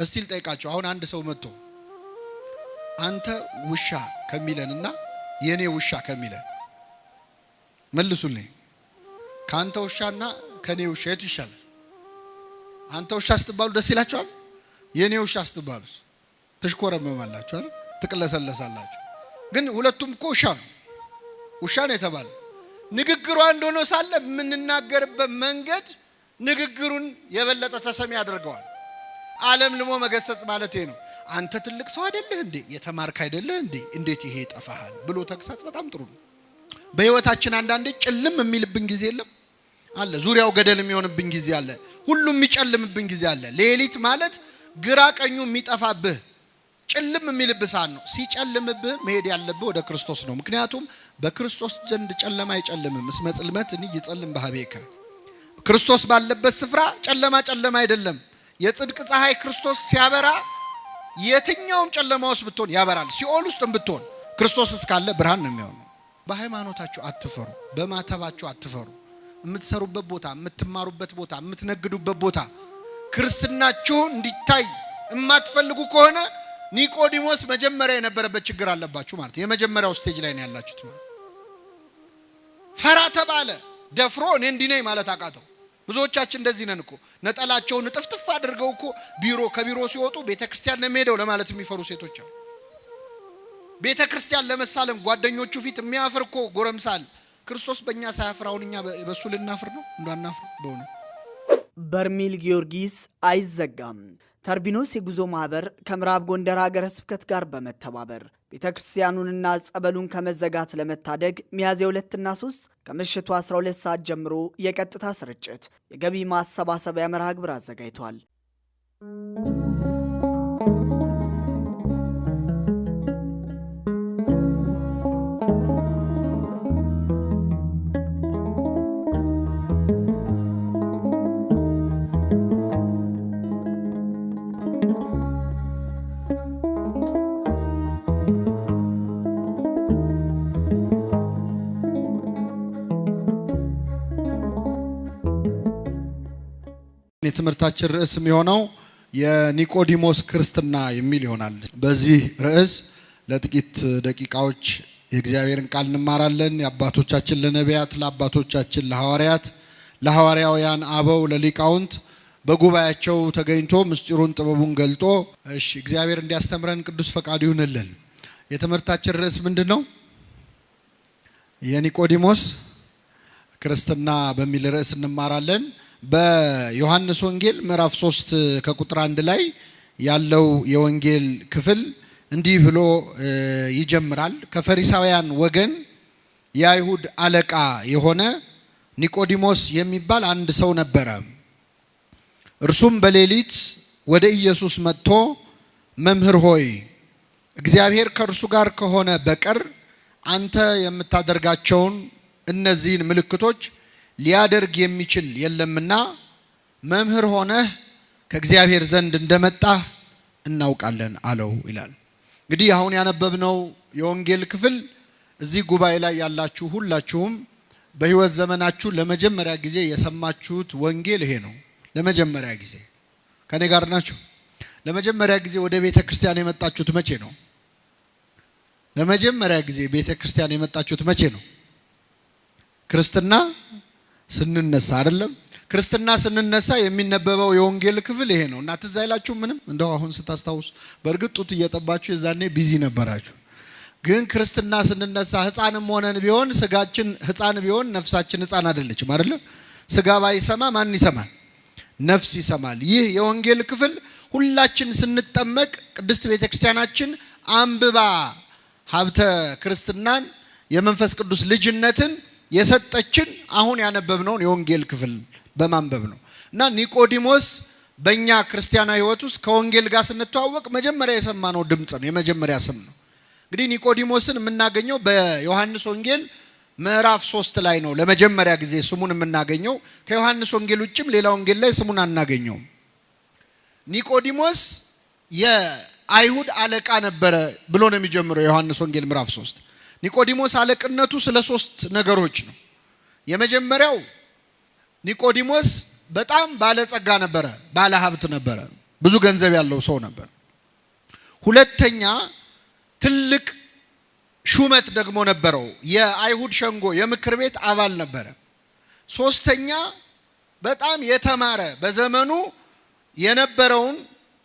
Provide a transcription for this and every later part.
እስቲ ልጠይቃችሁ አሁን አንድ ሰው መጥቶ አንተ ውሻ ከሚለንና የኔ ውሻ ከሚለን መልሱልኝ ካንተ ውሻና ከኔ ውሻ የቱ ይሻላል? አንተ ውሻ ስትባሉ ደስ ይላችኋል? የኔ ውሻ ስትባሉ ትሽኮረመማላችሁ አይደል? ትቅለሰለሳላችሁ። ግን ሁለቱም እኮ ውሻ ነው የተባለ። ንግግሩ አንድ ሆኖ ሳለ የምንናገርበት መንገድ ንግግሩን የበለጠ ተሰሚ ያደርገዋል። ዓለም ልሞ መገሰጽ ማለት ነው። አንተ ትልቅ ሰው አይደለህ እንዴ? የተማርክ አይደለህ እንዴ? እንዴት ይሄ ይጠፋሃል ብሎ ተግሳጽ በጣም ጥሩ ነው። በህይወታችን አንዳንዴ ጭልም የሚልብን ጊዜ የለም አለ። ዙሪያው ገደል የሚሆንብን ጊዜ አለ። ሁሉም የሚጨልምብን ጊዜ አለ። ሌሊት ማለት ግራ ቀኙ የሚጠፋብህ ጭልም የሚልብህ ሰዓት ነው። ሲጨልምብህ መሄድ ያለብህ ወደ ክርስቶስ ነው። ምክንያቱም በክርስቶስ ዘንድ ጨለማ አይጨልምም። እስመ ጽልመት ይጽልም በኀቤከ። ክርስቶስ ባለበት ስፍራ ጨለማ አይደለም። የጽድቅ ፀሐይ ክርስቶስ ሲያበራ የትኛውም ጨለማ ውስጥ ብትሆን ያበራል። ሲኦል ውስጥ ብትሆን ክርስቶስ እስካለ ብርሃን ነው የሚሆነው። በሃይማኖታችሁ አትፈሩ፣ በማተባችሁ አትፈሩ። የምትሰሩበት ቦታ፣ የምትማሩበት ቦታ፣ የምትነግዱበት ቦታ ክርስትናችሁ እንዲታይ የማትፈልጉ ከሆነ ኒቆዲሞስ መጀመሪያ የነበረበት ችግር አለባችሁ ማለት ነው። የመጀመሪያው ስቴጅ ላይ ነው ያላችሁት ማለት። ፈራ ተባለ፣ ደፍሮ እኔ እንዲህ ነኝ ማለት አቃተው። ብዙዎቻችን እንደዚህ ነን እኮ። ነጠላቸውን ጥፍጥፍ አድርገው እኮ ከቢሮ ሲወጡ ቤተክርስቲያን ነው የሚሄደው ለማለት የሚፈሩ ሴቶች አሉ። ቤተክርስቲያን ለመሳለም ጓደኞቹ ፊት የሚያፍር እኮ ጎረምሳል። ክርስቶስ በእኛ ሳያፍራውን እኛ በሱ ልናፍር ነው? እንዳናፍር በእውነት። በርሜል ጊዮርጊስ አይዘጋም። ተርቢኖስ የጉዞ ማህበር ከምዕራብ ጎንደር ሀገረ ስብከት ጋር በመተባበር ቤተክርስቲያኑንና ጸበሉን ከመዘጋት ለመታደግ ሚያዝያ 2 እና 3 ከምሽቱ 12 ሰዓት ጀምሮ የቀጥታ ስርጭት የገቢ ማሰባሰቢያ መርሃ ግብር አዘጋጅቷል። የትምህርታችን ርዕስ የሚሆነው የኒቆዲሞስ ክርስትና የሚል ይሆናል። በዚህ ርዕስ ለጥቂት ደቂቃዎች የእግዚአብሔርን ቃል እንማራለን። የአባቶቻችን ለነቢያት፣ ለአባቶቻችን ለሐዋርያት፣ ለሐዋርያውያን አበው፣ ለሊቃውንት በጉባኤያቸው ተገኝቶ ምስጢሩን ጥበቡን ገልጦ እግዚአብሔር እንዲያስተምረን ቅዱስ ፈቃዱ ይሁንልን። የትምህርታችን ርዕስ ምንድነው? የኒቆዲሞስ ክርስትና በሚል ርዕስ እንማራለን። በዮሐንስ ወንጌል ምዕራፍ 3 ከቁጥር 1 ላይ ያለው የወንጌል ክፍል እንዲህ ብሎ ይጀምራል። ከፈሪሳውያን ወገን የአይሁድ አለቃ የሆነ ኒቆዲሞስ የሚባል አንድ ሰው ነበረ። እርሱም በሌሊት ወደ ኢየሱስ መጥቶ መምህር ሆይ እግዚአብሔር ከእርሱ ጋር ከሆነ በቀር አንተ የምታደርጋቸውን እነዚህን ምልክቶች ሊያደርግ የሚችል የለምና መምህር ሆነህ ከእግዚአብሔር ዘንድ እንደመጣህ እናውቃለን አለው ይላል። እንግዲህ አሁን ያነበብነው የወንጌል ክፍል እዚህ ጉባኤ ላይ ያላችሁ ሁላችሁም በህይወት ዘመናችሁ ለመጀመሪያ ጊዜ የሰማችሁት ወንጌል ይሄ ነው። ለመጀመሪያ ጊዜ ከኔ ጋር ናችሁ? ለመጀመሪያ ጊዜ ወደ ቤተክርስቲያን የመጣችሁት መቼ ነው? ለመጀመሪያ ጊዜ ቤተክርስቲያን የመጣችሁት መቼ ነው? ክርስትና ስንነሳ አይደለም? ክርስትና ስንነሳ የሚነበበው የወንጌል ክፍል ይሄ ነው። እና ትዝ አይላችሁ ምንም? እንደው አሁን ስታስታውሱ በእርግጥ ጡት እየጠባችሁ የዛኔ ቢዚ ነበራችሁ። ግን ክርስትና ስንነሳ ህፃንም ሆነን ቢሆን ስጋችን ህፃን ቢሆን ነፍሳችን ህፃን አይደለችም አይደለ? ስጋ ባይሰማ ማን ይሰማል? ነፍስ ይሰማል። ይህ የወንጌል ክፍል ሁላችን ስንጠመቅ ቅድስት ቤተክርስቲያናችን አንብባ ሀብተ ክርስትናን የመንፈስ ቅዱስ ልጅነትን የሰጠችን አሁን ያነበብነውን የወንጌል ክፍል በማንበብ ነው። እና ኒቆዲሞስ በእኛ ክርስቲያናዊ ህይወት ውስጥ ከወንጌል ጋር ስንተዋወቅ መጀመሪያ የሰማነው ድምጽ ነው፣ የመጀመሪያ ስም ነው። እንግዲህ ኒቆዲሞስን የምናገኘው በዮሐንስ ወንጌል ምዕራፍ 3 ላይ ነው ለመጀመሪያ ጊዜ ስሙን የምናገኘው። ከዮሐንስ ወንጌል ውጭም ሌላ ወንጌል ላይ ስሙን አናገኘውም። ኒቆዲሞስ የአይሁድ አለቃ ነበረ ብሎ ነው የሚጀምረው ዮሐንስ ወንጌል ምዕራፍ 3። ኒቆዲሞስ አለቅነቱ ስለ 3 ነገሮች ነው። የመጀመሪያው ኒቆዲሞስ በጣም ባለጸጋ ነበረ፣ ባለ ሀብት ነበረ። ብዙ ገንዘብ ያለው ሰው ነበር። ሁለተኛ ትልቅ ሹመት ደግሞ ነበረው። የአይሁድ ሸንጎ የምክር ቤት አባል ነበረ። ሶስተኛ በጣም የተማረ በዘመኑ የነበረውን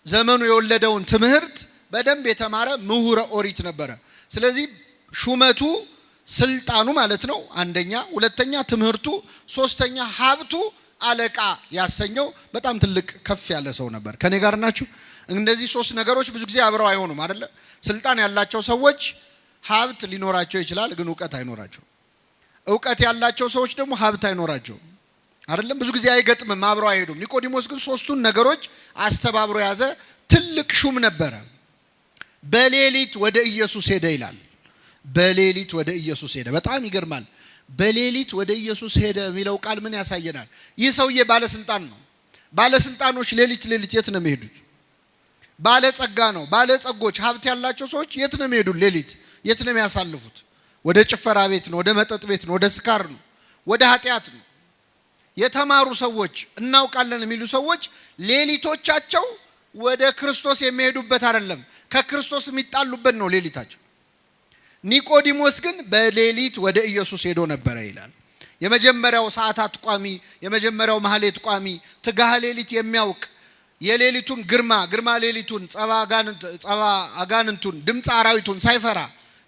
ዘመኑ የወለደውን ትምህርት በደንብ የተማረ ምሁረ ኦሪት ነበረ። ስለዚህ ሹመቱ ስልጣኑ ማለት ነው አንደኛ፣ ሁለተኛ ትምህርቱ፣ ሶስተኛ ሀብቱ አለቃ ያሰኘው በጣም ትልቅ ከፍ ያለ ሰው ነበር። ከኔ ጋር ናችሁ? እነዚህ ሶስት ነገሮች ብዙ ጊዜ አብረው አይሆኑም አይደለ? ስልጣን ያላቸው ሰዎች ሀብት ሊኖራቸው ይችላል፣ ግን ዕውቀት አይኖራቸው። ዕውቀት ያላቸው ሰዎች ደግሞ ሀብት አይኖራቸው አይደለም? ብዙ ጊዜ አይገጥምም፣ አብረው አይሄዱም። ኒቆዲሞስ ግን ሶስቱን ነገሮች አስተባብሮ ያዘ። ትልቅ ሹም ነበረ። በሌሊት ወደ ኢየሱስ ሄደ ይላል። በሌሊት ወደ ኢየሱስ ሄደ። በጣም ይገርማል። በሌሊት ወደ ኢየሱስ ሄደ የሚለው ቃል ምን ያሳየናል? ይህ ሰውዬ ባለስልጣን ነው። ባለስልጣኖች ሌሊት የት ነው የሚሄዱት? ባለጸጋ ነው። ባለጸጎች ሀብት ያላቸው ሰዎች የት ነው የሚሄዱት? ሌሊት የት ነው የሚያሳልፉት? ወደ ጭፈራ ቤት ነው፣ ወደ መጠጥ ቤት ነው፣ ወደ ስካር ነው፣ ወደ ኃጢአት ነው። የተማሩ ሰዎች እናውቃለን የሚሉ ሰዎች ሌሊቶቻቸው ወደ ክርስቶስ የሚሄዱበት አይደለም፣ ከክርስቶስ የሚጣሉበት ነው ሌሊታቸው። ኒቆዲሞስ ግን በሌሊት ወደ ኢየሱስ ሄዶ ነበረ ይላል። የመጀመሪያው ሰዓታት ቋሚ፣ የመጀመሪያው ማህሌት ቋሚ፣ ትጋሃ ሌሊት የሚያውቅ የሌሊቱን ግርማ ሌሊቱን ጸባ አጋንንቱን ድምፅ አራዊቱን ሳይፈራ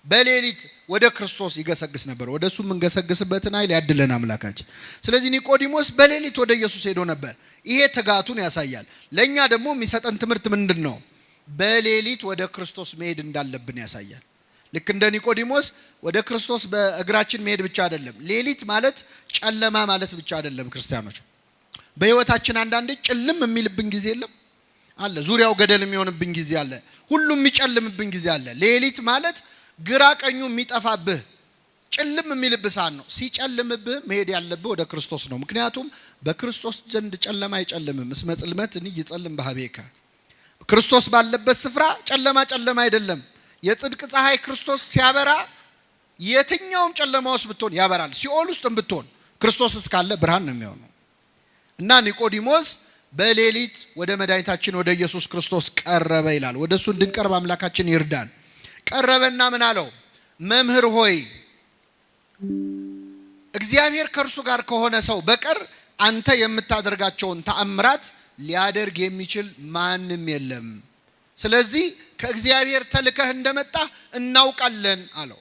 በሌሊት ወደ ክርስቶስ ይገሰግስ ነበር። ወደሱ የምንገሰግስበትን ኃይል ያድለን አምላካችን። ስለዚህ ኒቆዲሞስ በሌሊት ወደ ኢየሱስ ሄዶ ነበር። ይሄ ትጋቱን ያሳያል። ለኛ ደግሞ የሚሰጠን ትምህርት ምንድነው? በሌሊት ወደ ክርስቶስ መሄድ እንዳለብን ያሳያል። ልክ እንደ ኒቆዲሞስ ወደ ክርስቶስ በእግራችን መሄድ ብቻ አይደለም። ሌሊት ማለት ጨለማ ማለት ብቻ አይደለም። ክርስቲያኖች በህይወታችን አንዳንዴ ጭልም የሚልብን ጊዜ የለም አለ። ዙሪያው ገደል የሚሆንብን ጊዜ አለ። ሁሉም የሚጨልምብን ጊዜ አለ። ሌሊት ማለት ግራ ቀኙ የሚጠፋብህ ጭልም የሚልብህ ሰዓት ነው። ሲጨልምብህ መሄድ ያለብህ ወደ ክርስቶስ ነው። ምክንያቱም በክርስቶስ ዘንድ ጨለማ አይጨልምም። እስመ ጽልመት ይጸልም በኀቤከ። ክርስቶስ ባለበት ስፍራ ጨለማ አይደለም። የጽድቅ ፀሐይ ክርስቶስ ሲያበራ የትኛውም ጨለማ ውስጥ ብትሆን ያበራል። ሲኦል ውስጥ ብትሆን ክርስቶስ እስካለ ብርሃን ነው የሚሆነው። እና ኒቆዲሞስ በሌሊት ወደ መድኃኒታችን ወደ ኢየሱስ ክርስቶስ ቀረበ ይላል። ወደሱ እንድንቀርብ አምላካችን ይርዳን። ቀረበና ምን አለው? መምህር ሆይ እግዚአብሔር ከእርሱ ጋር ከሆነ ሰው በቀር አንተ የምታደርጋቸውን ተአምራት ሊያደርግ የሚችል ማንም የለም። ስለዚህ ከእግዚአብሔር ተልከህ እንደመጣ እናውቃለን አለው።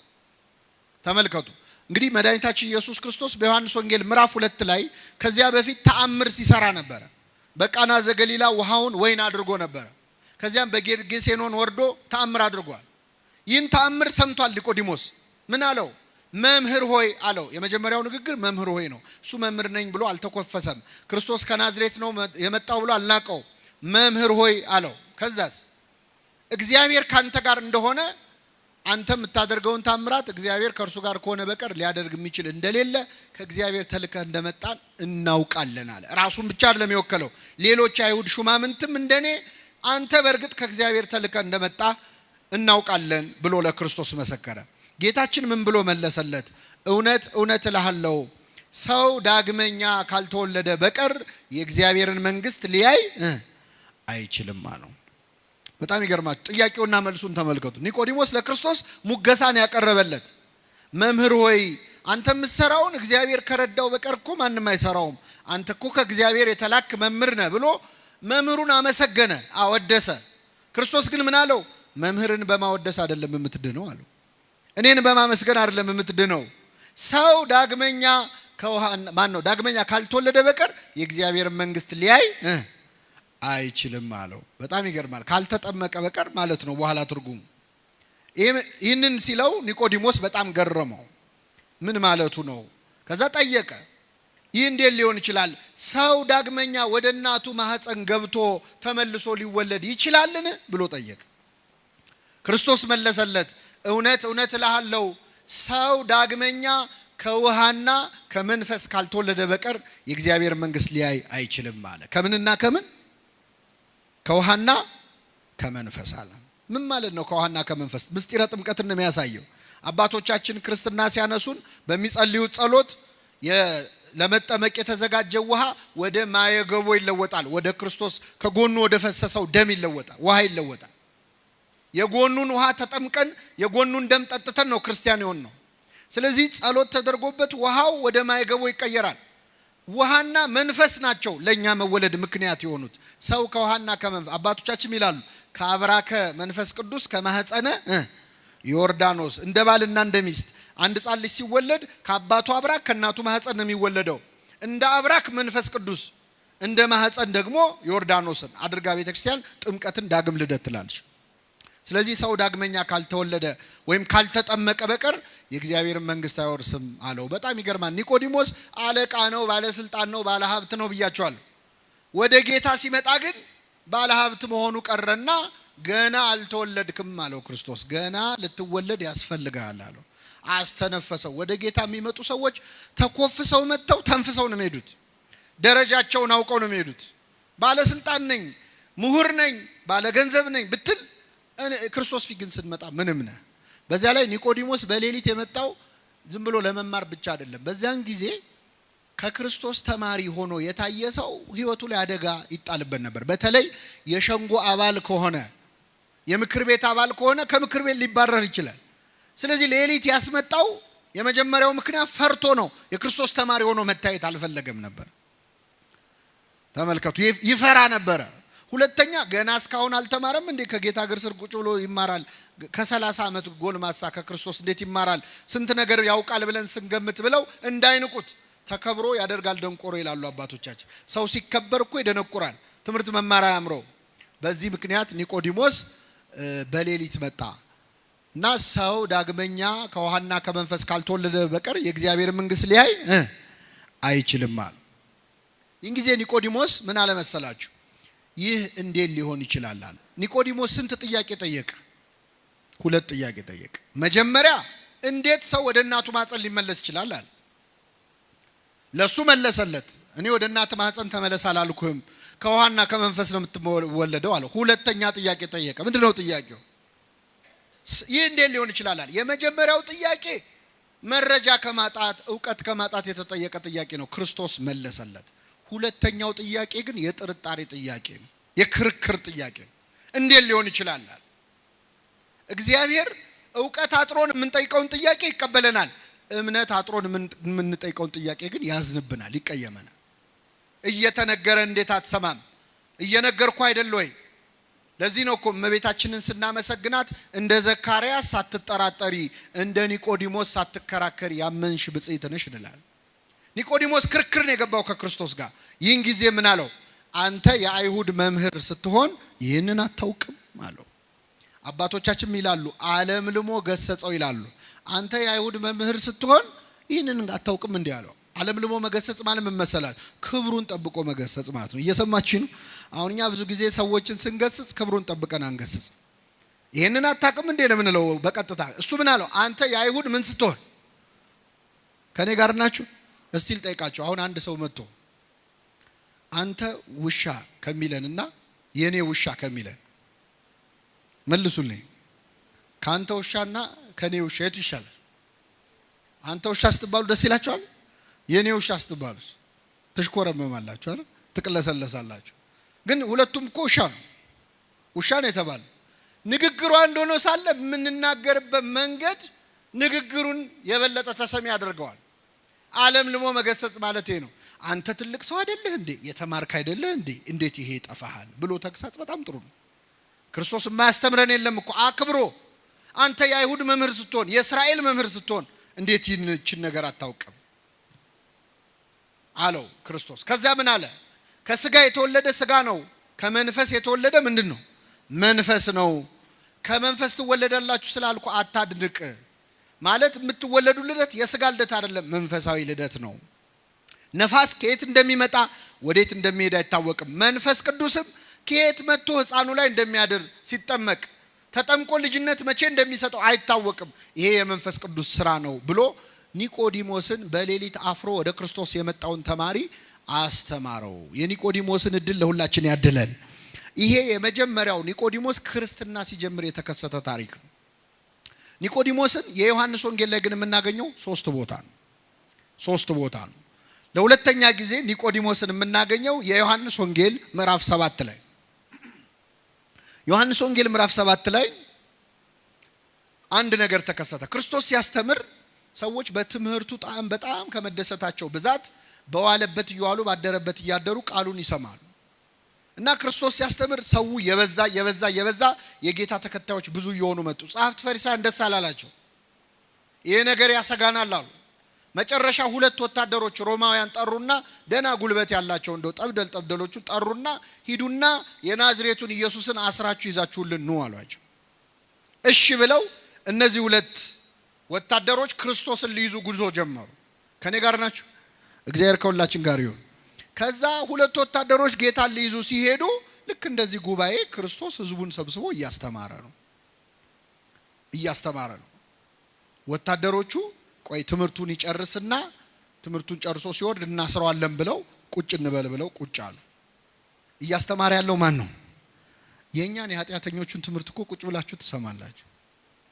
ተመልከቱ እንግዲህ መድኃኒታችን ኢየሱስ ክርስቶስ በዮሐንስ ወንጌል ምዕራፍ 2 ላይ ከዚያ በፊት ተአምር ሲሰራ ነበር። በቃና ዘገሊላ ውሃውን ወይን አድርጎ ነበር። ከዚያም በጌርጌሴኖን ወርዶ ተአምር አድርጓል። ይህን ተአምር ሰምቷል ኒቆዲሞስ። ምን አለው? መምህር ሆይ አለው። የመጀመሪያው ንግግር መምህር ሆይ ነው። እሱ መምህር ነኝ ብሎ አልተኮፈሰም። ክርስቶስ ከናዝሬት ነው የመጣው ብሎ አልናቀው። መምህር ሆይ አለው። ከዛስ እግዚአብሔር ካንተ ጋር እንደሆነ አንተ የምታደርገውን ታምራት እግዚአብሔር ከእርሱ ጋር ከሆነ በቀር ሊያደርግ የሚችል እንደሌለ ከእግዚአብሔር ተልከህ እንደመጣን እናውቃለን አለ። ራሱን ብቻ አይደለም የወከለው፣ ሌሎች አይሁድ ሹማምንትም እንደኔ አንተ በእርግጥ ከእግዚአብሔር ተልከህ እንደመጣ እናውቃለን ብሎ ለክርስቶስ መሰከረ። ጌታችን ምን ብሎ መለሰለት? እውነት እልሃለሁ ሰው ዳግመኛ ካልተወለደ በቀር የእግዚአብሔርን መንግስት ሊያይ አይችልም አለው። በጣም ይገርማል። ጥያቄውና መልሱን ተመልከቱ። ኒቆዲሞስ ለክርስቶስ ሙገሳን ያቀረበለት መምህር ሆይ አንተ የምትሰራውን እግዚአብሔር ከረዳው በቀር እኮ ማንም አይሰራውም። አንተ እኮ ከእግዚአብሔር የተላክ መምህር ነህ ብሎ መምህሩን አመሰገነ፣ አወደሰ። ክርስቶስ ግን ምን አለው? መምህርን በማወደስ አይደለም የምትድነው አለው። እኔን በማመስገን አይደለም የምትድነው። ሰው ዳግመኛ ዳግመኛ ካልተወለደ በቀር የእግዚአብሔር መንግስት ሊያይ አይችልም አለው። በጣም ይገርማል። ካልተጠመቀ በቀር ማለት ነው በኋላ ትርጉሙ። ይህንን ሲለው ኒቆዲሞስ በጣም ገረመው። ምን ማለቱ ነው? ከዛ ጠየቀ። ይህ እንዴት ሊሆን ይችላል? ሰው ዳግመኛ ወደ እናቱ ማህፀን ገብቶ ተመልሶ ሊወለድ ይችላልን ብሎ ጠየቀ። ክርስቶስ መለሰለት፣ እውነት እልሃለሁ ሰው ዳግመኛ ከውሃና ከመንፈስ ካልተወለደ በቀር የእግዚአብሔር መንግስት ሊያይ አይችልም አለ። ከምንና ከምን? ከውሃና ከመንፈስ አለ። ምን ማለት ነው ከውሃና ከመንፈስ? ምስጢረ ጥምቀትን ነው የሚያሳየው። አባቶቻችን ክርስትና ሲያነሱን በሚጸልዩት ጸሎት ለመጠመቅ የተዘጋጀው ውሃ ወደ ማየገቦ ይለወጣል። ወደ ክርስቶስ ከጎኑ ወደ ፈሰሰው ደም ይለወጣል፣ ውሃ ይለወጣል። የጎኑን ውሃ ተጠምቀን የጎኑን ደም ጠጥተን ነው ክርስቲያን የሆን ነው። ስለዚህ ጸሎት ተደርጎበት ውሃው ወደ ማየገቦ ይቀየራል። ውሃና መንፈስ ናቸው ለኛ መወለድ ምክንያት የሆኑት። ሰው ከውሃና ከመንፈስ አባቶቻችን ይላሉ ከአብራከ መንፈስ ቅዱስ ከማህፀነ ዮርዳኖስ እንደ ባልና እንደ ሚስት አንድ ሕፃን ልጅ ሲወለድ ከአባቱ አብራክ ከእናቱ ማህፀን ነው የሚወለደው። እንደ አብራክ መንፈስ ቅዱስ እንደ ማህፀን ደግሞ ዮርዳኖስን አድርጋ ቤተክርስቲያን ጥምቀትን ዳግም ልደት ትላለች። ስለዚህ ሰው ዳግመኛ ካልተወለደ ወይም ካልተጠመቀ በቀር የእግዚአብሔርን መንግስት አይወርስም አለው። በጣም ይገርማል። ኒቆዲሞስ አለቃ ነው፣ ባለስልጣን ነው፣ ባለሀብት ነው ብያቸዋለሁ። ወደ ጌታ ሲመጣ ግን ባለሀብት መሆኑ ቀረና ገና አልተወለድክም አለው ክርስቶስ። ገና ልትወለድ ያስፈልጋል አለው። አስተነፈሰው። ወደ ጌታ የሚመጡ ሰዎች ተኮፍሰው መጥተው ተንፍሰው ነው የሚሄዱት። ደረጃቸውን አውቀው ነው የሚሄዱት። ባለስልጣን ነኝ፣ ምሁር ነኝ፣ ባለገንዘብ ነኝ ብትል ክርስቶስ ፊት ግን ስትመጣ ምንም ነህ። በዚያ ላይ ኒቆዲሞስ በሌሊት የመጣው ዝም ብሎ ለመማር ብቻ አይደለም። በዚያን ጊዜ ከክርስቶስ ተማሪ ሆኖ የታየ ሰው ህይወቱ ላይ አደጋ ይጣልበት ነበር። በተለይ የሸንጎ አባል ከሆነ የምክር ቤት አባል ከሆነ ከምክር ቤት ሊባረር ይችላል። ስለዚህ ሌሊት ያስመጣው የመጀመሪያው ምክንያት ፈርቶ ነው። የክርስቶስ ተማሪ ሆኖ መታየት አልፈለገም ነበር። ተመልከቱ፣ ይፈራ ነበር። ሁለተኛ ገና እስካሁን አልተማረም እንዴ? ከጌታ እግር ስር ቁጭ ብሎ ይማራል። ከ30 ዓመት ጎልማሳ ከክርስቶስ እንዴት ይማራል? ስንት ነገር ያውቃል ብለን ስንገምት ብለው እንዳይንቁት ተከብሮ ያደርጋል ደንቆሮ ይላሉ አባቶቻችን። ሰው ሲከበር እኮ ይደነቁራል፣ ትምህርት መማር አያምረው። በዚህ ምክንያት ኒቆዲሞስ በሌሊት መጣ እና ሰው ዳግመኛ ከውሃና ከመንፈስ ካልተወለደ በቀር የእግዚአብሔር መንግስት ሊያይ አይችልም አለ። ይህን ጊዜ ኒቆዲሞስ ምን አለ መሰላችሁ? ይህ እንዴት ሊሆን ይችላል አለ። ኒቆዲሞስ ስንት ጥያቄ ጠየቀ? 2 ጥያቄ ጠየቀ። መጀመሪያ እንዴት ሰው ወደ እናቱ ማህፀን ሊመለስ ይችላል አለ። ለሱ መለሰለት። እኔ ወደ እናት ማህፀን ተመለስ አላልኩም፣ ከውሃና ከመንፈስ ነው የምትወለደው አለ። ሁለተኛ ጥያቄ ጠየቀ። ምንድነው ጥያቄው? ይህ እንዴት ሊሆን ይችላል አለ። የመጀመሪያው ጥያቄ መረጃ ከማጣት እውቀት ከማጣት የተጠየቀ ጥያቄ ነው። ክርስቶስ መለሰለት። ሁለተኛው ጥያቄ ግን የጥርጣሬ ጥያቄ ነው፣ የክርክር ጥያቄ ነው። እንዴት ሊሆን ይችላል አለ። እግዚአብሔር እውቀት አጥሮን የምንጠይቀውን ጥያቄ ይቀበለናል። እምነት አጥሮን የምንጠይቀውን ጥያቄ ግን ያዝንብናል፣ ይቀየመናል። እየተነገረ እንዴት አትሰማም? እየነገርኩ አይደል ወይ? ለዚህ ነው እኮ እመቤታችንን ስናመሰግናት እንደ ዘካርያስ ሳትጠራጠሪ እንደ ኒቆዲሞስ ሳትከራከሪ ያመንሽ ብጽዕት ነሽ እንላለን። ኒቆዲሞስ ክርክር ነው የገባው ከክርስቶስ ጋር። ይህን ጊዜ ምን አለው? አንተ የአይሁድ መምህር ስትሆን ይህንን አታውቅም አለው። አባቶቻችን ይላሉ ዓለም ልሞ ገሰጸው ይላሉ። አንተ የአይሁድ መምህር ስትሆን ይህንን አታውቅም እንዴ አለው። ዓለም ልሞ መገሰጽ ማለት ምን መሰላችሁ? ክብሩን ጠብቆ መገሰጽ ማለት ነው። እየሰማችሁ ነው? አሁን እኛ ብዙ ጊዜ ሰዎችን ስንገስጽ ክብሩን ጠብቀን አንገስጽ። ይህንን አታውቅም እንዴ ነው የምንለው በቀጥታ። እሱ ምን አለው? አንተ የአይሁድ ምን ስትሆን? ከኔ ጋር ናችሁ? እስቲ ልጠይቃችሁ። አሁን አንድ ሰው መጥቶ አንተ ውሻ ከሚለንና የኔ ውሻ ከሚለን መልሱልኝ። ካንተ ውሻና ከኔ ውሻ የቱ ይሻላል? አንተ ውሻ ስትባሉ ደስ ይላችኋል? የኔ ውሻ ስትባሉ ትሽኮረመማላችሁ አይደል? ትቅለሰለሳላችሁ። ግን ሁለቱም እኮ ውሻ ነው የተባለ። ንግግሩ አንድ ሆኖ ሳለ የምንናገርበት መንገድ ንግግሩን የበለጠ ተሰሚ ያደርገዋል። ዓለም ልሞ መገሰጽ ማለት ነው። አንተ ትልቅ ሰው አይደለህ እንዴ? የተማርክ አይደለህ እንዴ? እንዴት ይሄ ይጠፋሃል ብሎ ተግሳጽ በጣም ጥሩ ነው። ክርስቶስ የማያስተምረን የለም እኮ አክብሮ። አንተ የአይሁድ መምህር ስትሆን የእስራኤል መምህር ስትሆን እንዴት ይህችን ነገር አታውቅም አለው ክርስቶስ። ከዛ ምን አለ? ከስጋ የተወለደ ስጋ ነው፣ ከመንፈስ የተወለደ ምንድን ነው? መንፈስ ነው። ከመንፈስ ትወለዳላችሁ ስላልኩ አታድንቅ። ማለት የምትወለዱ ልደት የስጋ ልደት አይደለም፣ መንፈሳዊ ልደት ነው። ነፋስ ከየት እንደሚመጣ ወዴት እንደሚሄድ አይታወቅም። መንፈስ ቅዱስም ከየት መጥቶ ሕፃኑ ላይ እንደሚያድር ሲጠመቅ ተጠምቆ ልጅነት መቼ እንደሚሰጠው አይታወቅም። ይሄ የመንፈስ ቅዱስ ስራ ነው ብሎ ኒቆዲሞስን በሌሊት አፍሮ ወደ ክርስቶስ የመጣውን ተማሪ አስተማረው። የኒቆዲሞስን እድል ለሁላችን ያድለን። ይሄ የመጀመሪያው ኒቆዲሞስ ክርስትና ሲጀምር የተከሰተ ታሪክ ነው። ኒቆዲሞስን የዮሐንስ ወንጌል ላይ ግን የምናገኘው 3 ቦታ ነው። ለሁለተኛ ጊዜ ኒቆዲሞስን የምናገኘው የዮሐንስ ወንጌል ምዕራፍ 7 ላይ ዮሐንስ ወንጌል ምዕራፍ 7 ላይ አንድ ነገር ተከሰተ። ክርስቶስ ሲያስተምር ሰዎች በትምህርቱ ጣዕም በጣም ከመደሰታቸው ብዛት በዋለበት ይዋሉ ባደረበት ያደሩ ቃሉን ይሰማሉ። እና ክርስቶስ ሲያስተምር ሰው የበዛ የጌታ ተከታዮች ብዙ ይሆኑ መጡ። ጻፍት ፈሪሳውያን ደስ አላላቸው። ይሄ ነገር ያሰጋናል አሉ። መጨረሻ ሁለት ወታደሮች ሮማውያን ጠሩና ደና ጉልበት ያላቸው እንደው ጠብደሎቹ ጠሩና ሂዱና የናዝሬቱን ኢየሱስን አስራችሁ ይዛችሁልን ኑ አሏቸው። እሺ ብለው እነዚህ ሁለት ወታደሮች ክርስቶስን ሊይዙ ጉዞ ጀመሩ። ከኔ ጋር ናችሁ? እግዚአብሔር ከሁላችን ጋር ይሁን። ከዛ ሁለት ወታደሮች ጌታን ሊይዙ ሲሄዱ ልክ እንደዚህ ጉባኤ ክርስቶስ ህዝቡን ሰብስቦ እያስተማረ ነው። ወታደሮቹ ቆይ ትምህርቱን ይጨርስና ትምህርቱን ጨርሶ ሲወርድ እናስረዋለን ብለው ቁጭ እንበል ብለው ቁጭ አሉ። እያስተማረ ያለው ማን ነው? የኛን የኃጢአተኞቹን ትምህርት እኮ ቁጭ ብላችሁ ትሰማላችሁ።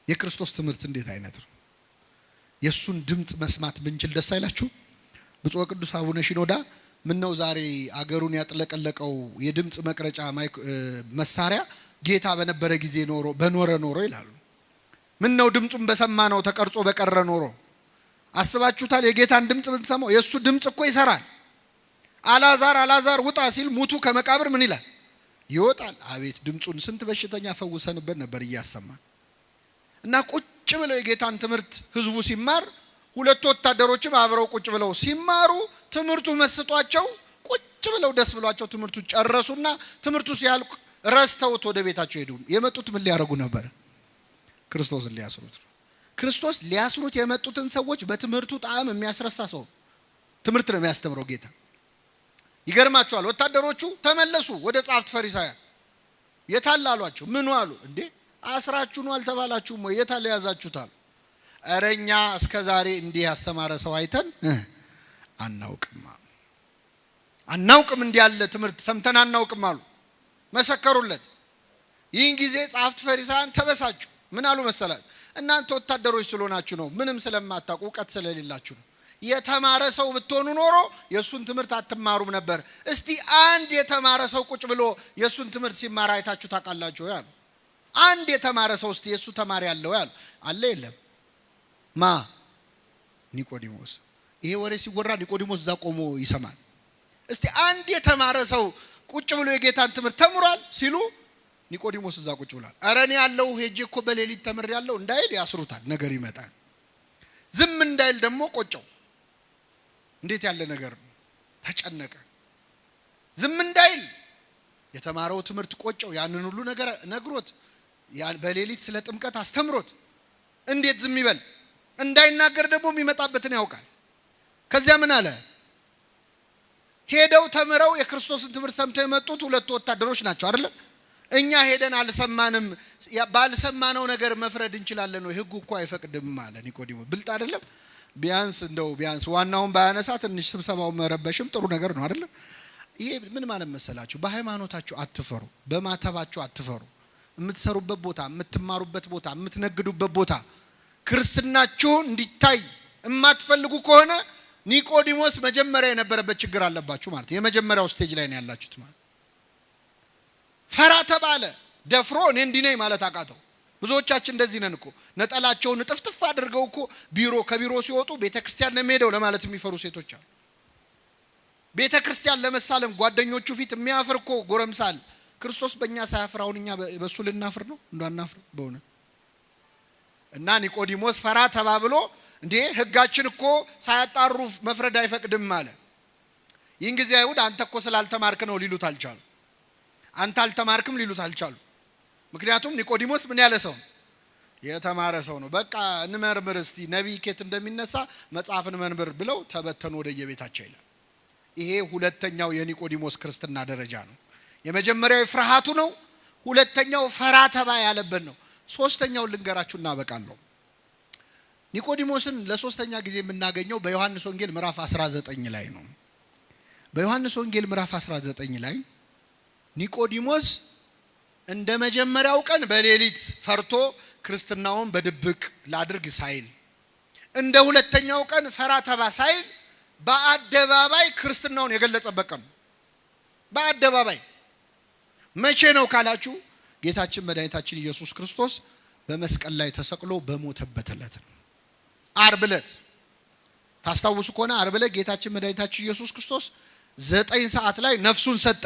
የክርስቶስ ትምህርት እንዴት አይነት ነው? የሱን ድምጽ መስማት ብንችል ደስ አይላችሁ? ብፁዕ ቅዱስ አቡነ ሽኖዳ ምን ነው ዛሬ አገሩን ያጥለቀለቀው የድምጽ መቅረጫ መሳሪያ ጌታ በነበረ ጊዜ በኖረ ኖሮ ይላሉ። ምን ነው ድምጹን በሰማ ነው ተቀርጾ በቀረ ኖሮ። አስባችሁታል? የጌታን ድምጽ ብንሰማው የሱ ድምጽ እኮ ይሰራል። አላዛር ውጣ ሲል ሙቱ ከመቃብር ምን ይላል? ይወጣል። አቤት ድምጹን ስንት በሽተኛ ፈውሰንበት ነበር እያሰማን። እና ቁጭ ብለው የጌታን ትምህርት ህዝቡ ሲማር ሁለት ወታደሮችም አብረው ቁጭ ብለው ሲማሩ ትምህርቱ መስጧቸው ቁጭ ብለው ደስ ብሏቸው ትምህርቱ ጨረሱና ትምህርቱ ሲያልቅ ረስተውት ወደ ቤታቸው ሄዱ። የመጡት ምን ሊያረጉ ነበር? ክርስቶስን ሊያስሩት። ክርስቶስ ሊያስሩት የመጡትን ሰዎች በትምህርቱ ጣዕም የሚያስረሳ ሰው ትምህርት ነው የሚያስተምረው ጌታ። ይገርማቸዋል። ወታደሮቹ ተመለሱ ወደ ጻፍት ፈሪሳውያን። የታል አሏቸው። ምን አሉ? እንዴ አስራችሁ ነው አልተባላችሁም ወይ? የታል ያዛችሁታል? አረኛ እስከዛሬ እንዲህ ያስተማረ ሰው አይተን አናውቅም እንዲህ ያለ ትምህርት ሰምተን አናውቅም አሉ። መሰከሩለት። ይህን ጊዜ ጻፍት ፈሪሳውያን ተበሳጩ። ምን አሉ መሰላችሁ? እናንተ ወታደሮች ስለሆናችሁ ነው፣ ምንም ስለማታውቁ እውቀት ስለሌላችሁ ነው። የተማረ ሰው ብትሆኑ ኖሮ የሱን ትምህርት አትማሩም ነበር። እስቲ አንድ የተማረ ሰው ቁጭ ብሎ የሱን ትምህርት ሲማር አይታችሁ ታውቃላችሁ ያሉ? አንድ የተማረ ሰው እስቲ የሱ ተማሪ ያለው ያሉ አለ? የለም። ማ? ኒቆዲሞስ። ይሄ ወሬ ሲወራ ኒቆዲሞስ እዛ ቆሞ ይሰማል። እስቲ አንድ የተማረ ሰው ቁጭ ብሎ የጌታን ትምህርት ተምሯል ሲሉ ኒቆዲሞስ እዛ ቁጭ ብሏል። አረኔ ያለው ሄጄ እኮ በሌሊት ተምር ያለው እንዳይል ያስሩታል። ነገር ይመጣል። ዝም እንዳይል ደግሞ ቆጨው። እንዴት ያለ ነገር ነው! ተጨነቀ። ዝም እንዳይል የተማረው ትምህርት ቆጨው። ያንን ሁሉ ነገር ነግሮት በሌሊት ስለ ጥምቀት አስተምሮት እንዴት ዝም ይበል? እንዳይናገር ደግሞ የሚመጣበትን ያውቃል። ከዚያ ምን አለ? ሄደው ተምረው የክርስቶስን ትምህርት ሰምተው የመጡት ሁለት ወታደሮች ናቸው አይደል? እኛ ሄደን አልሰማንም፣ ባልሰማነው ነገር መፍረድ እንችላለን ነው? ህጉ እኮ አይፈቅድም አለ ኒቆዲሞስ። ብልጥ አይደለም? ቢያንስ ዋናውን ባያነሳ ትንሽ ስብሰባው መረበሽም ጥሩ ነገር ነው አይደል? ይሄ ምን ማለት መሰላችሁ? በሃይማኖታችሁ አትፈሩ፣ በማተባችሁ አትፈሩ። የምትሰሩበት ቦታ፣ የምትማሩበት ቦታ፣ የምትነግዱበት ቦታ ክርስትናችሁ እንዲታይ የማትፈልጉ ከሆነ ኒቆዲሞስ መጀመሪያ የነበረበት ችግር አለባችሁ ማለት። የመጀመሪያው ስቴጅ ላይ ነው ያላችሁት ማለት። ፈራ ተባለ፣ ደፍሮ እኔ እንዲህ ነኝ ማለት አቃተው። ብዙዎቻችን እንደዚህ ነን እኮ። ነጠላቸውን ጥፍጥፍ አድርገው እኮ ከቢሮ ሲወጡ ቤተክርስቲያን ነው የሚሄደው ለማለት የሚፈሩ ሴቶች አሉ። ቤተክርስቲያን ለመሳለም ጓደኞቹ ፊት የሚያፍር እኮ ጎረምሳል። ክርስቶስ በእኛ ሳያፍር አሁን እኛ በሱ ልናፍር ነው? እንዳናፍር በእውነት። እና ኒቆዲሞስ ፈራ ተባብሎ እንዴ ህጋችን እኮ ሳያጣሩ መፍረድ አይፈቅድም አለ። ይህን ጊዜ አይሁድ አንተ እኮ ስላልተማርክ ነው ሊሉት አልቻሉ። አንተ አልተማርክም ሊሉት አልቻሉ። ምክንያቱም ኒቆዲሞስ ምን ያለ ሰው ነው? የተማረ ሰው ነው። በቃ እንመርምር እስቲ ነቢይ ከየት እንደሚነሳ መጽሐፍን መንበር ብለው ተበተኑ ወደ የቤታቸው ይላል። ይሄ ሁለተኛው የኒቆዲሞስ ክርስትና ደረጃ ነው። የመጀመሪያው ፍርሃቱ ነው። ሁለተኛው ፈራ ተባ ያለበት ነው። ሶስተኛው ልንገራችሁ እናበቃለሁ። ኒቆዲሞስን ለሶስተኛ ጊዜ የምናገኘው በዮሐንስ ወንጌል ምዕራፍ 19 ላይ ነው። በዮሐንስ ወንጌል ምዕራፍ 19 ላይ ኒቆዲሞስ እንደ መጀመሪያው ቀን በሌሊት ፈርቶ ክርስትናውን በድብቅ ላድርግ ሳይል፣ እንደ ሁለተኛው ቀን ፈራ ተባ ሳይል በአደባባይ ክርስትናውን የገለጸበት ቀን። በአደባባይ መቼ ነው ካላችሁ ጌታችን መድኃኒታችን ኢየሱስ ክርስቶስ በመስቀል ላይ ተሰቅሎ በሞተበት ዕለት ዓርብ ዕለት ታስታውሱ ከሆነ ዓርብ ዕለት ጌታችን መድኃኒታችን ኢየሱስ ክርስቶስ 9 ሰዓት ላይ ነፍሱን ሰጠ።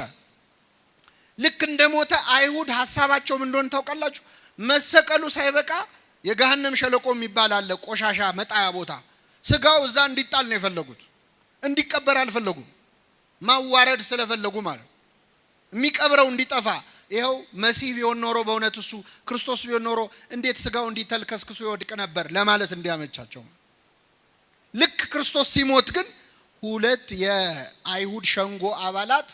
ልክ እንደሞተ አይሁድ ሐሳባቸው ምን እንደሆነ ታውቃላችሁ? መሰቀሉ ሳይበቃ የገሃነም ሸለቆ የሚባል አለ፣ ቆሻሻ መጣያ ቦታ፣ ስጋው እዛ እንዲጣል ነው የፈለጉት። እንዲቀበር አልፈለጉም። ማዋረድ ስለፈለጉ ማለት የሚቀብረው እንዲጠፋ። ይሄው መሲህ ቢሆን ኖሮ በእውነት እሱ ክርስቶስ ቢሆን ኖሮ እንዴት ስጋው እንዲተልከስክሱ ይወድቅ ነበር ለማለት እንዲያመቻቸው። ልክ ክርስቶስ ሲሞት ግን 2 የአይሁድ ሸንጎ አባላት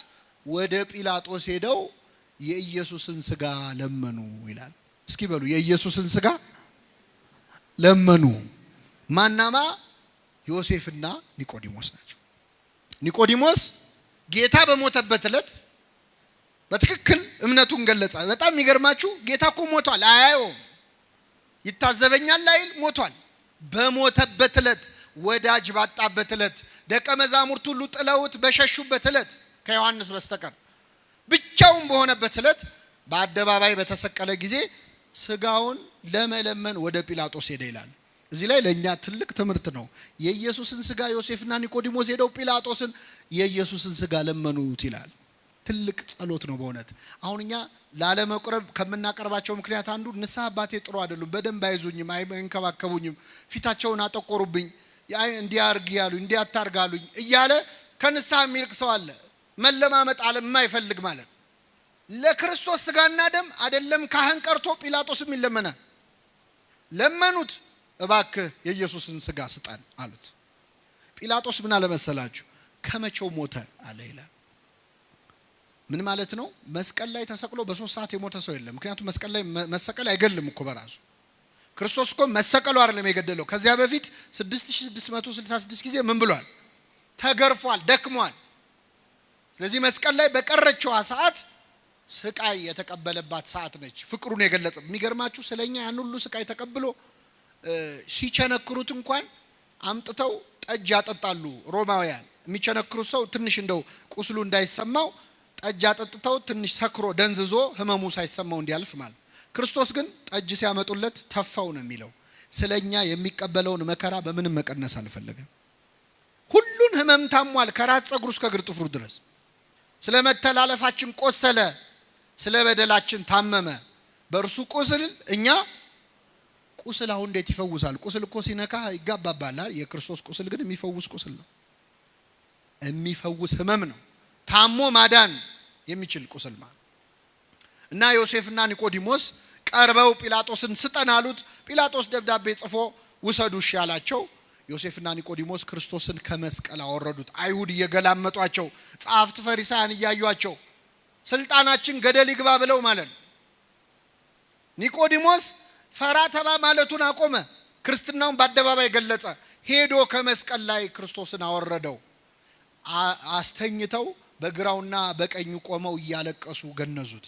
ወደ ጲላጦስ ሄደው የኢየሱስን ስጋ ለመኑ ይላል። እስኪ በሉ የኢየሱስን ስጋ ለመኑ። ማናማ? ዮሴፍና ኒቆዲሞስ ናቸው። ኒቆዲሞስ ጌታ በሞተበት ዕለት በትክክል እምነቱን ገለጸ። በጣም የሚገርማችሁ ጌታ እኮ ሞቷል፣ አያየውም፣ ይታዘበኛል አይል፣ ሞቷል። በሞተበት ዕለት፣ ወዳጅ ባጣበት ዕለት፣ ደቀ መዛሙርት ሁሉ ጥለውት በሸሹበት ዕለት ከዮሐንስ በስተቀር ብቻውን በሆነበት ዕለት በአደባባይ በተሰቀለ ጊዜ ስጋውን ለመለመን ወደ ጲላጦስ ሄደ ይላል። እዚህ ላይ ለኛ ትልቅ ትምህርት ነው። የኢየሱስን ስጋ ዮሴፍና ኒቆዲሞስ ሄደው ጲላጦስን የኢየሱስን ስጋ ለመኑት ይላል። ትልቅ ጸሎት ነው በእውነት። አሁን እኛ ላለመቁረብ ከምናቀርባቸው ምክንያት አንዱ ንስሐ አባቴ ጥሩ አይደሉም፣ በደንብ አይዙኝም፣ አይንከባከቡኝም፣ ፊታቸውን አጠቆሩብኝ፣ እንዲያርግ ያሉኝ እንዲያታርጋሉኝ እያለ ከንስሐ የሚርቅ ሰው አለ። መለማመጥ አለ የማይፈልግ ማለት። ለክርስቶስ ስጋና ደም አይደለም ካህን ቀርቶ ጲላጦስም ይለመናል። ለመኑት፣ እባክህ የኢየሱስን ስጋ ስጠን አሉት። ጲላጦስ ምን አለ መሰላችሁ? ከመቼው ሞተ አለ ይላል። ምን ማለት ነው? መስቀል ላይ ተሰቅሎ በ3 ሰዓት የሞተ ሰው የለም። ምክንያቱም መስቀል ላይ መሰቀል አይገልም እኮ በራሱ። ክርስቶስ እኮ መሰቀሉ አይደለም የገደለው። ከዚያ በፊት 6666 ጊዜ ምን ብሏል? ተገርፏል፣ ደክሟል። ስለዚህ መስቀል ላይ በቀረችው ሰዓት ስቃይ የተቀበለባት ሰዓት ነች። ፍቅሩን የገለጸ። የሚገርማችሁ ስለኛ ያን ሁሉ ስቃይ ተቀብሎ ሲቸነክሩት እንኳን አምጥተው ጠጅ ያጠጣሉ ሮማውያን። የሚቸነክሩት ሰው ትንሽ እንደው ቁስሉ እንዳይሰማው ጠጅ ያጠጥተው ትንሽ ሰክሮ ደንዝዞ ህመሙ ሳይሰማው እንዲያልፍ ማለት። ክርስቶስ ግን ጠጅ ሲያመጡለት ተፋው ነው የሚለው። ስለኛ የሚቀበለውን መከራ በምንም መቀነስ አልፈለገም። ሁሉን ህመም ታሟል፣ ከራስ ፀጉሩ እስከ እግር ጥፍሩ ድረስ። ስለ መተላለፋችን ቆሰለ፣ ስለ በደላችን ታመመ። በእርሱ ቁስል እኛ ቁስል አሁን እንዴት ይፈውሳል? ቁስል እኮ ሲነካ ይጋባባል። የክርስቶስ ቁስል ግን የሚፈውስ ቁስል ነው፣ የሚፈውስ ህመም ነው፣ ታሞ ማዳን የሚችል ቁስል ማለት። እና ዮሴፍና ኒቆዲሞስ ቀርበው ጲላጦስን ስጠን አሉት። ጲላጦስ ደብዳቤ ጽፎ ውሰዱ እሺ ያላቸው። ዮሴፍና ኒቆዲሞስ ክርስቶስን ከመስቀል አወረዱት። አይሁድ እየገላመጧቸው፣ ጻፍት ፈሪሳውያን እያዩአቸው ስልጣናችን ገደል ይግባ ብለው ማለት ነው። ኒቆዲሞስ ፈራ ተባ ማለቱን አቆመ። ክርስትናውን በአደባባይ ገለጸ። ሄዶ ከመስቀል ላይ ክርስቶስን አወረደው። አስተኝተው በግራውና በቀኙ ቆመው እያለቀሱ ገነዙት።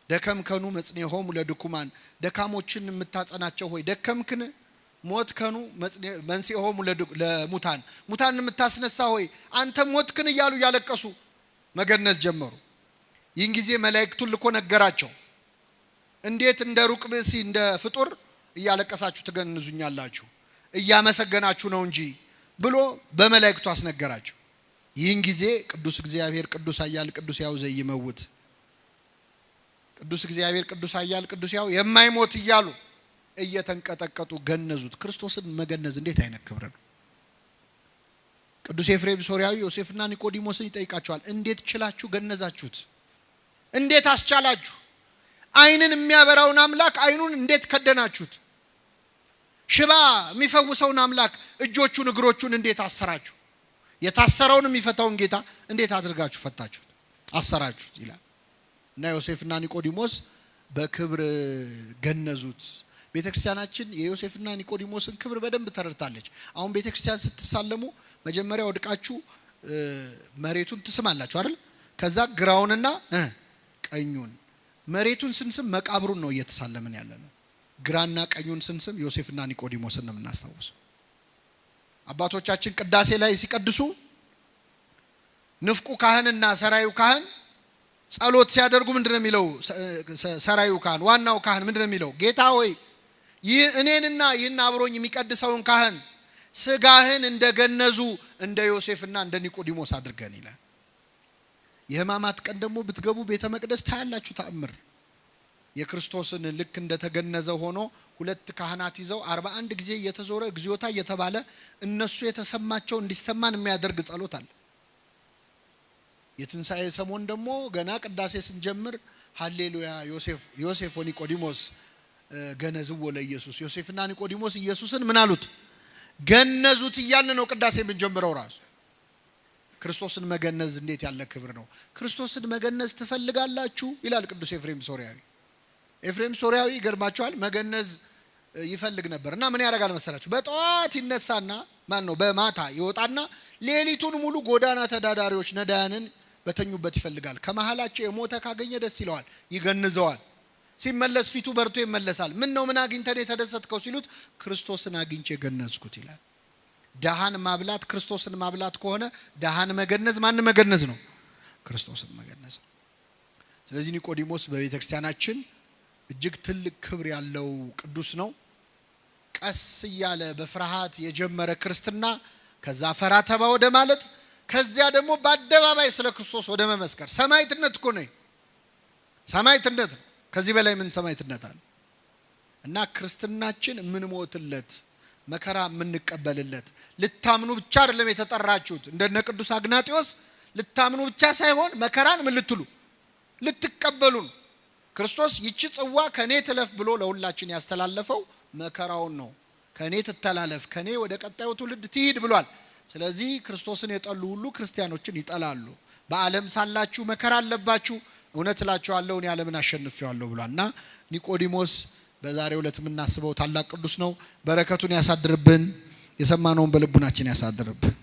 ደከምከኑ መጽኔሆሙ ለድኩማን፣ ደካሞችን የምታጸናቸው ሆይ ደከምክን? ሞትከኑ መንሥኤሆሙ ለሙታን፣ ሙታን የምታስነሳ ሆይ አንተ ሞትክን? እያሉ እያለቀሱ መገነዝ ጀመሩ። ይህን ጊዜ መላእክቱን ልኮ ነገራቸው። እንዴት እንደ ሩቅ ብእሲ እንደ ፍጡር እያለቀሳችሁ ትገንዙኛላችሁ? እያመሰገናችሁ ነው እንጂ ብሎ በመላእክቱ አስነገራቸው። ይህን ጊዜ ቅዱስ እግዚአብሔር ቅዱስ ኃያል ቅዱስ ሕያው ዘይመውት፣ ቅዱስ እግዚአብሔር ቅዱስ ኃያል ቅዱስ ሕያው የማይሞት እያሉ እየተንቀጠቀጡ ገነዙት። ክርስቶስን መገነዝ እንዴት አይነት ክብር ነው! ቅዱስ ኤፍሬም ሶርያዊ ዮሴፍና ኒቆዲሞስን ይጠይቃቸዋል። እንዴት ችላችሁ ገነዛችሁት? እንዴት አስቻላችሁ? አይንን የሚያበራውን አምላክ አይኑን እንዴት ከደናችሁት? ሽባ የሚፈውሰውን አምላክ እጆቹን እግሮቹን እንዴት አሰራችሁ? የታሰረውን የሚፈታውን ጌታ እንዴት አድርጋችሁ ፈታችሁት አሰራችሁት ይላል። እና ዮሴፍና ኒቆዲሞስ በክብር ገነዙት። ቤተክርስቲያናችን የዮሴፍና ኒቆዲሞስን ክብር በደንብ ተረድታለች። አሁን ቤተክርስቲያን ስትሳለሙ መጀመሪያ ወድቃችሁ መሬቱን ትስማላችሁ አይደል? ከዛ ግራውንና ቀኙን። መሬቱን ስንስም መቃብሩን ነው እየተሳለምን ያለነው። ግራና ቀኙን ስንስም ዮሴፍና ኒቆዲሞስን ነው የምናስታውሰው። አባቶቻችን ቅዳሴ ላይ ሲቀድሱ ንፍቁ ካህንና ሰራዩ ካህን ጸሎት ሲያደርጉ ምንድነው የሚለው? ሰራዩ ካህን ዋናው ካህን ምንድነው የሚለው? ጌታ ሆይ እኔንና ይህን አብሮኝ የሚቀድሰውን ካህን ስጋህን እንደገነዙ እንደ ዮሴፍና እንደ ኒቆዲሞስ አድርገን ይላል። የሕማማት ቀን ደግሞ ብትገቡ ቤተ መቅደስ ታያላችሁ ተአምር። የክርስቶስን ልክ እንደተገነዘ ሆኖ ሁለት ካህናት ይዘው 41 ጊዜ እየተዞረ እግዚኦታ እየተባለ እነሱ የተሰማቸው እንዲሰማን የሚያደርግ ጸሎት አለ። የትንሣኤ ሰሞን ደግሞ ገና ቅዳሴ ስንጀምር ሃሌሉያ ዮሴፍ ወኒቆዲሞስ ገነዝዎ ለኢየሱስ፣ ዮሴፍና ኒቆዲሞስ ኢየሱስን ምን አሉት? ገነዙት እያልን ነው ቅዳሴ የምንጀምረው። ራሱ ክርስቶስን መገነዝ እንዴት ያለ ክብር ነው! ክርስቶስን መገነዝ ትፈልጋላችሁ ይላል ቅዱስ ኤፍሬም ሶርያዊ። ኤፍሬም ሶርያዊ ይገርማችኋል መገነዝ ይፈልግ ነበርና ምን ያደርጋል መሰላችሁ? በጠዋት ይነሳና በማታ ይወጣና ሌሊቱን ሙሉ ጎዳና ተዳዳሪዎች ነዳያንን በተኙበት ይፈልጋል። ከመሃላቸው የሞተ ካገኘ ደስ ይለዋል፣ ይገንዘዋል። ሲመለስ ፊቱ በርቶ ይመለሳል። ምን ነው ምን አግኝተን የተደሰትከው ሲሉት ክርስቶስን አግኝቼ ገነዝኩት ይላል። ደሃን ማብላት ክርስቶስን ማብላት ከሆነ ደሃን መገነዝ ማን መገነዝ ነው? ክርስቶስን መገነዝ። ስለዚህ ኒቆዲሞስ በቤተ ክርስቲያናችን እጅግ ትልቅ ክብር ያለው ቅዱስ ነው። ቀስ እያለ በፍርሃት የጀመረ ክርስትና ከዛ ፈራ ተባ ወደ ማለት ከዚያ ደግሞ በአደባባይ ስለ ክርስቶስ ወደ መመስከር ሰማዕትነት እኮ ነው። ሰማዕትነት ከዚህ በላይ ምን ሰማዕትነት አለ? እና ክርስትናችን ምን ሞትለት መከራ ምን እንቀበልለት ልታምኑ ብቻ አይደለም የተጠራችሁት። እንደነ ቅዱስ አግናጢዮስ ልታምኑ ብቻ ሳይሆን መከራን ምን ልትሉ ልትቀበሉ ነው። ክርስቶስ ይቺ ጽዋ ከኔ ትለፍ ብሎ ለሁላችን ያስተላለፈው መከራውን ነው። ከኔ ትተላለፍ ከኔ ወደ ቀጣዩ ትውልድ ትሂድ ብሏል። ስለዚህ ክርስቶስን የጠሉ ሁሉ ክርስቲያኖችን ይጠላሉ። በዓለም ሳላችሁ መከራ አለባችሁ፣ እውነት እላችኋለሁ እኔ ዓለምን አሸንፌዋለሁ ብሏልና ኒቆዲሞስ በዛሬው ዕለት የምናስበው ታላቅ ቅዱስ ነው። በረከቱን ያሳድርብን፣ የሰማነውን በልቡናችን ያሳድርብን።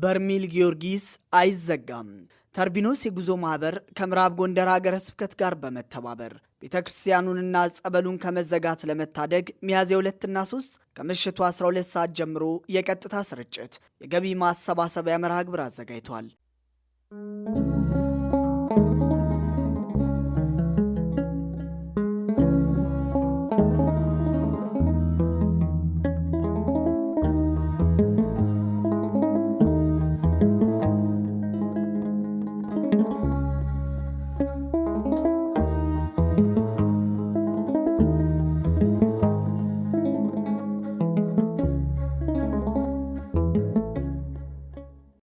በርሜል ጊዮርጊስ አይዘጋም። ተርቢኖስ የጉዞ ማህበር ከምዕራብ ጎንደር ሀገረ ስብከት ጋር በመተባበር ቤተክርስቲያኑንና ጸበሉን ከመዘጋት ለመታደግ ሚያዝያ 2 እና 3 ከምሽቱ 12 ሰዓት ጀምሮ የቀጥታ ስርጭት የገቢ ማሰባሰቢያ መርሃ ግብር አዘጋጅቷል።